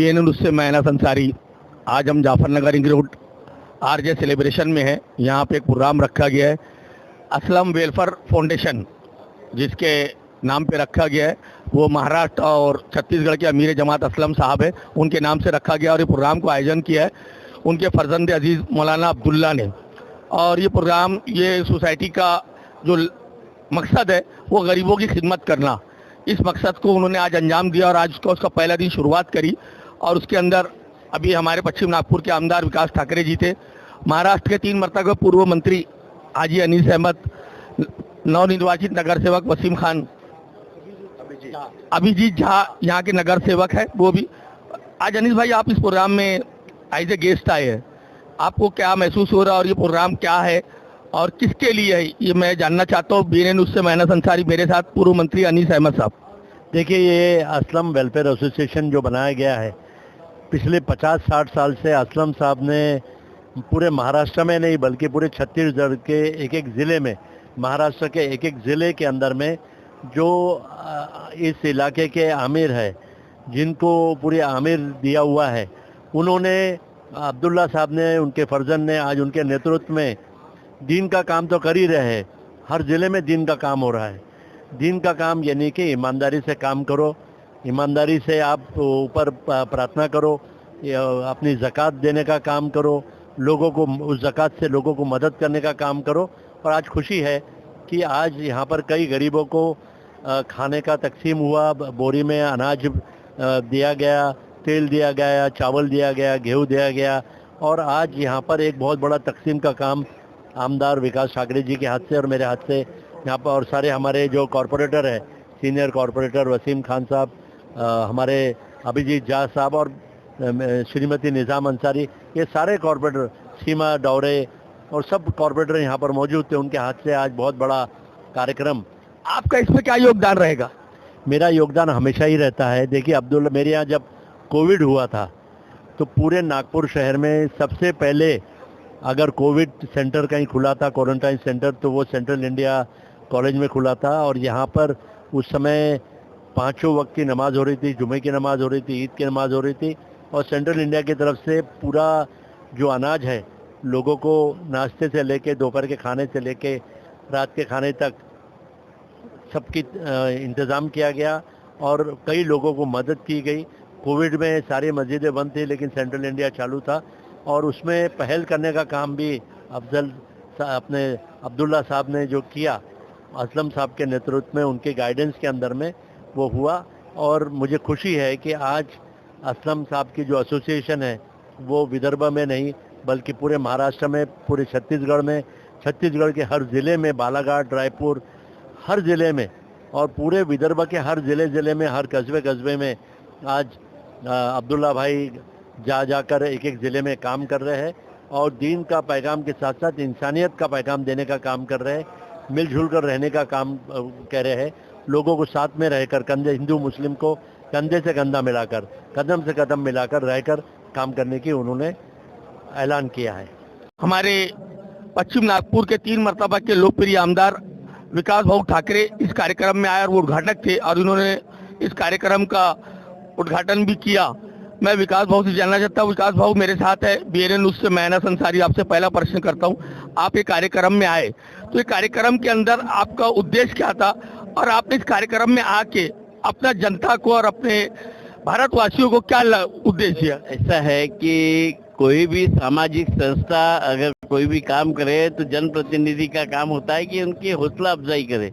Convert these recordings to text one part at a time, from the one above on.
BNN उससे मैं अनस अंसारी। आज हम Jafarnagar ring road RJ celebration में है। यहाँ पे एक प्रोग्राम रखा गया है असलम वेलफेयर फाउंडेशन, जिसके नाम पे रखा गया है। वो महाराष्ट्र और छत्तीसगढ़ के अमीर जमात असलम साहब है, उनके नाम से रखा गया और ये प्रोग्राम को आयोजन किया है उनके फर्जंद अजीज़ मौलाना अब्दुल्ला ने। और ये प्रोग्राम, ये सोसाइटी का जो मकसद है वो गरीबों की खिदमत करना, इस मकसद को उन्होंने आज अंजाम दिया और आज उसका पहला दिन शुरुआत करी। और उसके अंदर अभी हमारे पश्चिम नागपुर के आमदार विकास ठाकरे जी थे, महाराष्ट्र के 3 मरतबा पूर्व मंत्री हाजी अनीस अहमद, नवनिर्वाचित नगर सेवक वसीम खान, अभिजीत झा यहाँ के नगर सेवक है वो भी। आज अनीस भाई, आप इस प्रोग्राम में एज ए गेस्ट आए हैं, आपको क्या महसूस हो रहा है और ये प्रोग्राम क्या है और किसके लिए है, ये मैं जानना चाहता हूँ। BNN उससे मैं अनस अंसारी, मेरे साथ पूर्व मंत्री अनीस अहमद साहब। देखिए, ये असलम वेलफेयर एसोसिएशन जो बनाया गया है, पिछले 50-60 साल से असलम साहब ने पूरे महाराष्ट्र में नहीं बल्कि पूरे छत्तीसगढ़ के एक ज़िले में, महाराष्ट्र के एक ज़िले के अंदर में जो इस इलाके के आमिर है, जिनको पूरी आमिर दिया हुआ है, उन्होंने, अब्दुल्ला साहब ने, उनके फर्जन ने आज उनके नेतृत्व में दीन का काम तो कर ही रहे हैं। हर ज़िले में दीन का काम हो रहा है। दीन का काम यानी कि ईमानदारी से काम करो, ईमानदारी से आप ऊपर प्रार्थना करो, अपनी ज़कात देने का काम करो, लोगों को उस ज़कात से लोगों को मदद करने का काम करो। और आज खुशी है कि आज यहाँ पर कई गरीबों को खाने का तकसीम हुआ, बोरी में अनाज दिया गया, तेल दिया गया, चावल दिया गया, गेहूँ दिया गया। और आज यहाँ पर एक बहुत बड़ा तकसीम का काम आमदार विकास ठाकरे जी के हाथ से और मेरे हाथ से यहाँ पर, और सारे हमारे जो कॉरपोरेटर है, सीनियर कॉरपोरेटर वसीम खान साहब, हमारे अभिजीत झा साहब और श्रीमती निज़ाम अंसारी, ये सारे कॉरपोरेटर, सीमा डौरे और सब कॉरपोरेटर यहाँ पर मौजूद थे। उनके हाथ से आज बहुत बड़ा कार्यक्रम। आपका इसमें क्या योगदान रहेगा? मेरा योगदान हमेशा ही रहता है। देखिए अब्दुल्ला, मेरे यहाँ जब कोविड हुआ था तो पूरे नागपुर शहर में सबसे पहले अगर कोविड सेंटर कहीं खुला था, क्वारंटाइन सेंटर, तो वो सेंट्रल इंडिया कॉलेज में खुला था। और यहाँ पर उस समय 5 वक्त की नमाज़ हो रही थी, जुमे की नमाज़ हो रही थी, ईद की नमाज़ हो रही थी। और सेंट्रल इंडिया की तरफ से पूरा जो अनाज है, लोगों को नाश्ते से लेके, दोपहर के खाने से लेके रात के खाने तक सबकी इंतज़ाम किया गया और कई लोगों को मदद की गई। कोविड में सारी मस्जिदें बंद थी लेकिन सेंट्रल इंडिया चालू था और उसमें पहल करने का काम भी अपने अब्दुल्ला साहब ने जो किया, असलम साहब के नेतृत्व में, उनके गाइडेंस के अंदर में वो हुआ। और मुझे खुशी है कि आज असलम साहब की जो एसोसिएशन है वो विदर्भ में नहीं बल्कि पूरे महाराष्ट्र में, पूरे छत्तीसगढ़ में, छत्तीसगढ़ के हर ज़िले में, बालाघाट, रायपुर, हर ज़िले में और पूरे विदर्भ के हर ज़िले में, हर कस्बे में आज अब्दुल्ला भाई जाकर एक ज़िले में काम कर रहे हैं और दीन का पैगाम के साथ साथ इंसानियत का पैगाम देने का काम कर रहे हैं, मिलजुल कर रहने का काम कह रहे हैं, लोगों को साथ में रहकर, कंधे, हिंदू मुस्लिम को कंधे से कंधा मिलाकर, कदम से कदम मिलाकर रहकर काम करने की उन्होंने ऐलान किया है। हमारे पश्चिम नागपुर के 3 मरतबा के लोकप्रिय आमदार विकास भाऊ ठाकरे इस कार्यक्रम में आए और वो उद्घाटक थे और उन्होंने इस कार्यक्रम का उद्घाटन भी किया। मैं विकास भाऊ से जानना चाहता हूँ, विकास भाऊ मेरे साथ है, BNN उससे मैं अनस अंसारी। आपसे पहला प्रश्न करता हूँ, आप एक कार्यक्रम में आए तो ये कार्यक्रम के अंदर आपका उद्देश्य क्या था और आपने इस कार्यक्रम में आके अपना जनता को और अपने भारतवासियों को क्या उद्देश्य? ऐसा है कि कोई भी सामाजिक संस्था अगर कोई भी काम करे तो जनप्रतिनिधि का काम होता है कि उनकी हौसला अफजाई करे,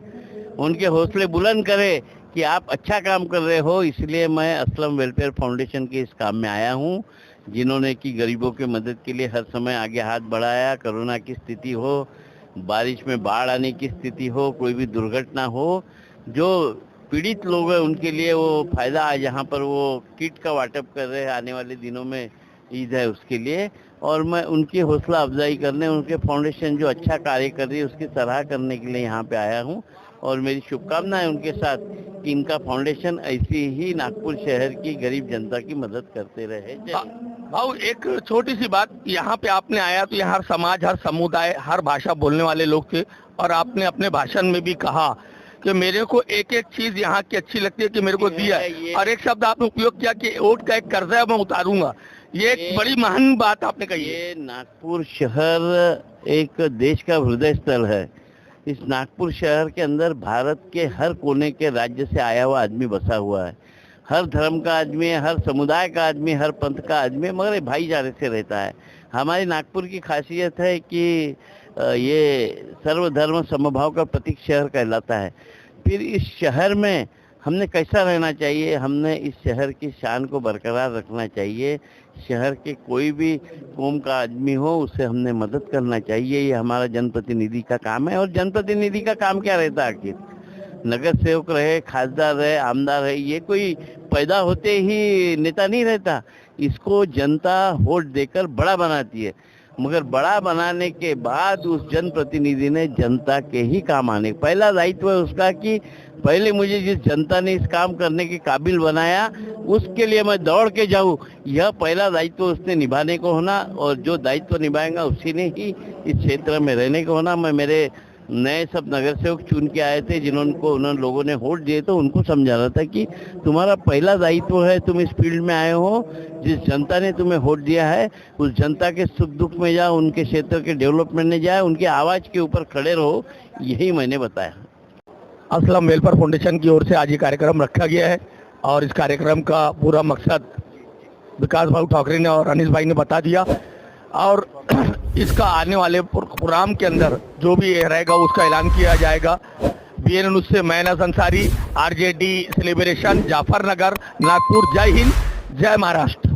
उनके हौसले बुलंद करे कि आप अच्छा काम कर रहे हो। इसलिए मैं असलम वेलफेयर फाउंडेशन के इस काम में आया हूँ, जिन्होंने कि गरीबों के मदद के लिए हर समय आगे हाथ बढ़ाया। कोरोना की स्थिति हो, बारिश में बाढ़ आने की स्थिति हो, कोई भी दुर्घटना हो, जो पीड़ित लोग हैं उनके लिए वो फ़ायदा आज यहाँ पर वो किट का वाटप कर रहे हैं। आने वाले दिनों में ईद है उसके लिए, और मैं उनकी हौसला अफजाई करने, उनके फाउंडेशन जो अच्छा कार्य कर रही है उसकी सराह करने के लिए यहाँ पे आया हूँ। और मेरी शुभकामनाएं उनके साथ कि इनका फाउंडेशन ऐसी ही नागपुर शहर की गरीब जनता की मदद करते रहे। भाऊ एक छोटी सी बात, यहाँ पे आपने आया तो यहाँ हर समाज, हर समुदाय, हर भाषा बोलने वाले लोग थे और आपने अपने भाषण में भी कहा कि मेरे को एक एक चीज यहाँ की अच्छी लगती है कि मेरे को दिया है, और एक शब्द आपने उपयोग किया कि वोट का एक कर्जा है मैं उतारूंगा। ये एक बड़ी महान बात आपने कही है। ये नागपुर शहर एक देश का हृदय स्थल है। इस नागपुर शहर के अंदर भारत के हर कोने के राज्य से आया हुआ आदमी बसा हुआ है। हर धर्म का आदमी है, हर समुदाय का आदमी, हर पंथ का आदमी, मगर ये भाईचारे से रहता है। हमारी नागपुर की खासियत है कि ये सर्वधर्म समभाव का प्रतीक शहर कहलाता है। फिर इस शहर में हमने कैसा रहना चाहिए, हमने इस शहर की शान को बरकरार रखना चाहिए। शहर के कोई भी कौम का आदमी हो उससे हमने मदद करना चाहिए। ये हमारा जनप्रतिनिधि का काम है। और जनप्रतिनिधि का काम क्या रहता है आखिर? नगर सेवक रहे, खासदार रहे, आमदार रहे, ये कोई पैदा होते ही नेता नहीं रहता। इसको जनता वोट देकर बड़ा बनाती है, मगर बड़ा बनाने के बाद उस जनप्रतिनिधि ने जनता के ही काम आने, पहला दायित्व है उसका कि पहले मुझे जिस जनता ने इस काम करने के काबिल बनाया उसके लिए मैं दौड़ के जाऊं, यह पहला दायित्व उसने निभाने को होना। और जो दायित्व निभाएगा उसी ने ही इस क्षेत्र में रहने को होना। मैं मेरे नए सब नगर सेवक चुन के आए थे जिन्होंने उन्होंने लोगों ने वोट दिए, तो उनको समझा रहा था कि तुम्हारा पहला दायित्व है, तुम इस फील्ड में आए हो, जिस जनता ने तुम्हें वोट दिया है उस जनता के सुख दुख में जाओ, उनके क्षेत्र के डेवलपमेंट में जाए, उनकी आवाज़ के ऊपर खड़े रहो, यही मैंने बताया। असलम वेलफेयर फाउंडेशन की ओर से आज ये कार्यक्रम रखा गया है, और इस कार्यक्रम का पूरा मकसद विकास भाई ठाकरे ने और अनिल भाई ने बता दिया। और इसका आने वाले प्रोग्राम के अंदर जो भी रहेगा उसका ऐलान किया जाएगा। BN न्यूज़ से मैं नज़र अंसारी, RJD सेलिब्रेशन, जाफरनगर, नागपुर। जय हिंद, जय महाराष्ट्र।